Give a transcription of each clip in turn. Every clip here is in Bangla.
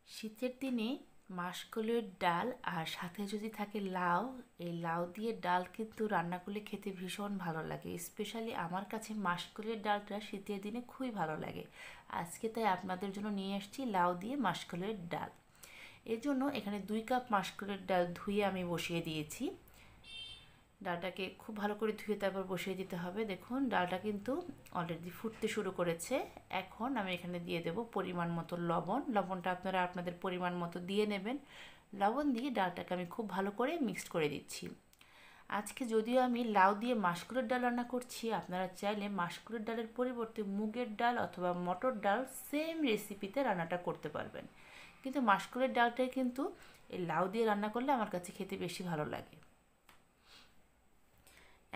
শীতের দিনে মাসকলাইয়ের ডাল আর সাথে যদি থাকে লাউ, এই লাউ দিয়ে ডাল কিন্তু রান্না করলে খেতে ভীষণ ভালো লাগে। স্পেশালি আমার কাছে মাসকলাইয়ের ডালটা শীতের দিনে খুবই ভালো লাগে। আজকে তাই আপনাদের জন্য নিয়ে আসছি লাউ দিয়ে মাসকলাইয়ের ডাল। এর জন্য এখানে 2 কাপ মাসকলাইয়ের ডাল ধুয়ে আমি বসিয়ে দিয়েছি। ডালটাকে খুব ভালো করে ধুয়ে তারপর বসিয়ে দিতে হবে। দেখুন ডালটা কিন্তু অলরেডি ফুটতে শুরু করেছে। এখন আমি এখানে দিয়ে দেব পরিমাণ মতো লবণ। লবণটা আপনারা আপনাদের পরিমাণ মতো দিয়ে নেবেন। লবণ দিয়ে ডালটাকে আমি খুব ভালো করে মিক্সড করে দিচ্ছি। আজকে যদিও আমি লাউ দিয়ে মাসকলাইয়ের ডাল রান্না করছি, আপনারা চাইলে মাসকলাইয়ের ডালের পরিবর্তে মুগের ডাল অথবা মটর ডাল সেম রেসিপিতে রান্নাটা করতে পারবেন। কিন্তু মাসকলাইয়ের ডালটাই কিন্তু এই লাউ দিয়ে রান্না করলে আমার কাছে খেতে বেশি ভালো লাগে।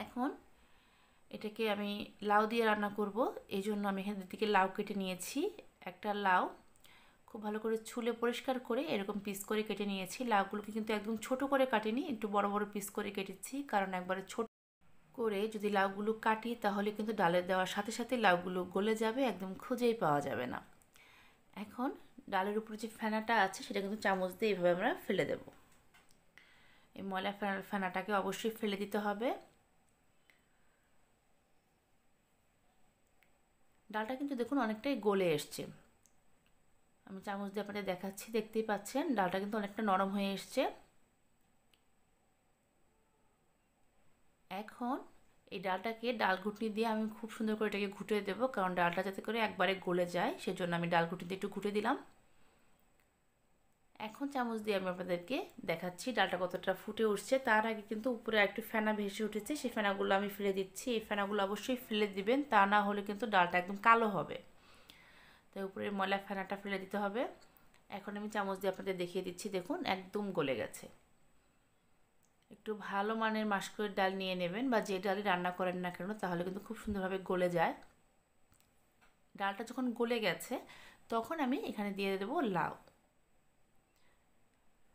এখন এটাকে আমি লাউ দিয়ে রান্না করব, এই জন্য আমি এখান থেকে লাউ কেটে নিয়েছি। একটা লাউ খুব ভালো করে ছুলে পরিষ্কার করে এরকম পিস করে কেটে নিয়েছি। লাউগুলোকে কিন্তু একদম ছোট করে কাটিনি, একটু বড় বড় পিস করে কেটেছি, কারণ একবারে ছোট করে যদি লাউগুলো কাটি তাহলে কিন্তু ডালে দেওয়ার সাথে সাথে লাউগুলো গলে যাবে, একদম খুঁজেই পাওয়া যাবে না। এখন ডালের উপরে যে ফেনাটা আছে সেটা কিন্তু চামচ দিয়ে এইভাবে আমরা ফেলে দেব। এই ময়লা ফেনাটাকে অবশ্যই ফেলে দিতে হবে। ডালটা কিন্তু দেখুন অনেকটাই গলে এসছে। আমি চামচ দিয়ে আপনাদের দেখাচ্ছি, দেখতেই পাচ্ছেন ডালটা কিন্তু অনেকটা নরম হয়ে এসছে। এখন এই ডালটাকে ডাল ঘুটনি দিয়ে আমি খুব সুন্দর করে এটাকে ঘুটে দেবো, কারণ ডালটা যাতে করে একবারে গলে যায় সেজন্য আমি ডাল ঘুটনি দিয়ে একটু ঘুটে দিলাম। এখন চামচ দিয়ে আমি আপনাদেরকে দেখাচ্ছি ডালটা কতটা ফুটে উঠছে। তার আগে কিন্তু উপরে একটু ফেনা ভেসে উঠেছে, সেই ফেনাগুলো আমি ফেলে দিচ্ছি। এই ফেনাগুলো অবশ্যই ফেলে দিবেন, তা না হলে কিন্তু ডালটা একদম কালো হবে। তাই উপরে ময়লা ফেনাটা ফেলে দিতে হবে। এখন আমি চামচ দিয়ে আপনাদের দেখিয়ে দিচ্ছি, দেখুন একদম গলে গেছে। একটু ভালো মানের মাসকলাইয়ের ডাল নিয়ে নেবেন, বা যে ডালই রান্না করেন না কেন, তাহলে কিন্তু খুব সুন্দরভাবে গলে যায়। ডালটা যখন গলে গেছে তখন আমি এখানে দিয়ে দেবো লাউ।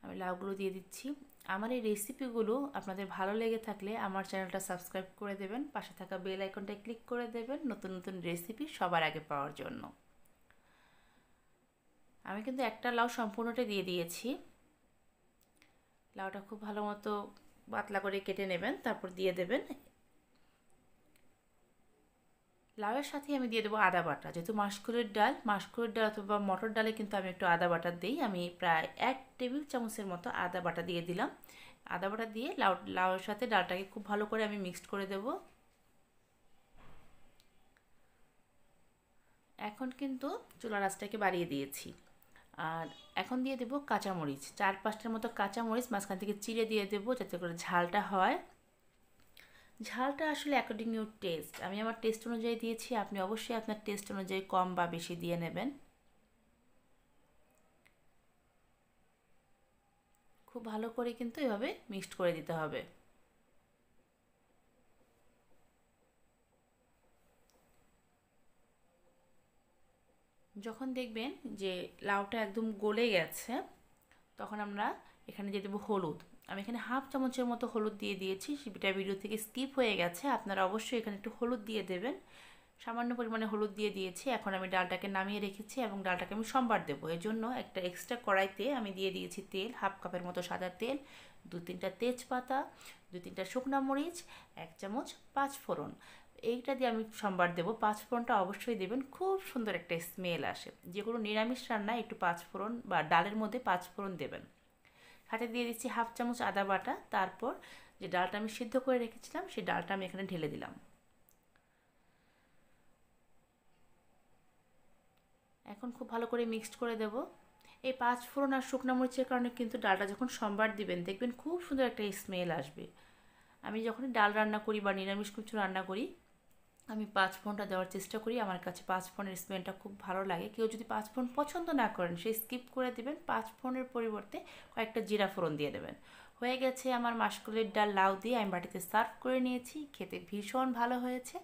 আমি লাউগুলো দিয়ে দিচ্ছি। আমার এই রেসিপিগুলো আপনাদের ভালো লেগে থাকলে আমার চ্যানেলটা সাবস্ক্রাইব করে দেবেন, পাশে থাকা বেল আইকনটায় ক্লিক করে দেবেন নতুন নতুন রেসিপি সবার আগে পাওয়ার জন্য। আমি কিন্তু একটা লাউ সম্পূর্ণটা দিয়ে দিয়েছি। লাউটা খুব ভালো মতো পাতলা করে কেটে নেবেন, তারপর দিয়ে দেবেন। লাউয়ের সাথে আমি দিয়ে দেবো আদা বাটা। যেহেতু মাসকলাইয়ের ডাল অথবা মটর ডালে কিন্তু আমি একটু আদা বাটা দিই। আমি প্রায় 1 টেবিল চামচের মতো আদা বাটা দিয়ে দিলাম। আদা বাটা দিয়ে লাউয়ের সাথে ডালটাকে খুব ভালো করে আমি মিক্সড করে দেব। এখন কিন্তু চুলার আঁচটাকে বাড়িয়ে দিয়েছি। আর এখন দিয়ে দেবো কাঁচামরিচ, 4-5টার মতো কাঁচামরিচ মাঝখান থেকে চিড়ে দিয়ে দেবো, যাতে করে ঝালটা হয়। ঝালটা আসলে অ্যাকর্ডিং ইউর টেস্ট, আমি আমার টেস্ট অনুযায়ী দিয়েছি, আপনি অবশ্যই আপনার টেস্ট অনুযায়ী কম বা বেশি দিয়ে নেবেন। খুব ভালো করে কিন্তু এভাবে মিক্সড করে দিতে হবে। যখন দেখবেন যে লাউটা একদম গলে গেছে তখন আমরা এখানে দিয়ে দেবো হলুদ। আমি এখানে হাফ চামচের মতো হলুদ দিয়ে দিয়েছি, সেটা ভিডিও থেকে স্কিপ হয়ে গেছে, আপনারা অবশ্যই এখানে একটু হলুদ দিয়ে দেবেন। সামান্য পরিমাণে হলুদ দিয়ে দিয়েছি। এখন আমি ডালটাকে নামিয়ে রেখেছি এবং ডালটাকে আমি সম্বার দেবো। এর জন্য একটা এক্সট্রা কড়াইতে আমি দিয়ে দিয়েছি তেল, হাফ কাপের মতো সাদা তেল, 2-3টা তেজপাতা, 2-3টা শুকনো মরিচ, 1 চামচ 5 ফোড়ন। এইটা দিয়ে আমি সম্বার দেবো। 5 ফোড়নটা অবশ্যই দেবেন, খুব সুন্দর একটা স্মেল আসে। যে কোনো নিরামিষ রান্নায় একটু 5 ফোড়ন বা ডালের মধ্যে 5 ফোড়ন দেবেন। সাথে দিয়ে দিচ্ছি হাফ চামচ আদা বাটা। তারপর যে ডালটা আমি সিদ্ধ করে রেখেছিলাম সেই ডালটা আমি এখানে ঢেলে দিলাম। এখন খুব ভালো করে মিক্সড করে দেব। এই 5 ফোড়ন আর শুকনো মরিচের কারণে কিন্তু ডালটা যখন সম্বার দিবেন দেখবেন খুব সুন্দর একটা স্মেল আসবে। আমি যখনই ডাল রান্না করি বা নিরামিষ কিছু রান্না করি আমি 5 ফোড়নটা দেওয়ার চেষ্টা করি। আমার কাছে 5 ফোড়নের স্মেলটা খুব ভালো লাগে। কেউ যদি 5 ফোড়ন পছন্দ না করেন সে স্কিপ করে দেবেন, 5 ফোড়নের পরিবর্তে কয়েকটা জিরা ফোড়ন দিয়ে দেবেন। হয়ে গেছে আমার মাসকলাইয়ের ডাল লাউ দিয়ে আমি বাটিতে সার্ভ করে নিয়েছি। খেতে ভীষণ ভালো হয়েছে।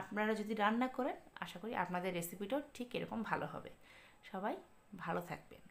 আপনারা যদি রান্না করেন আশা করি আপনাদের রেসিপিটাও ঠিক এরকম ভালো হবে। সবাই ভালো থাকবেন।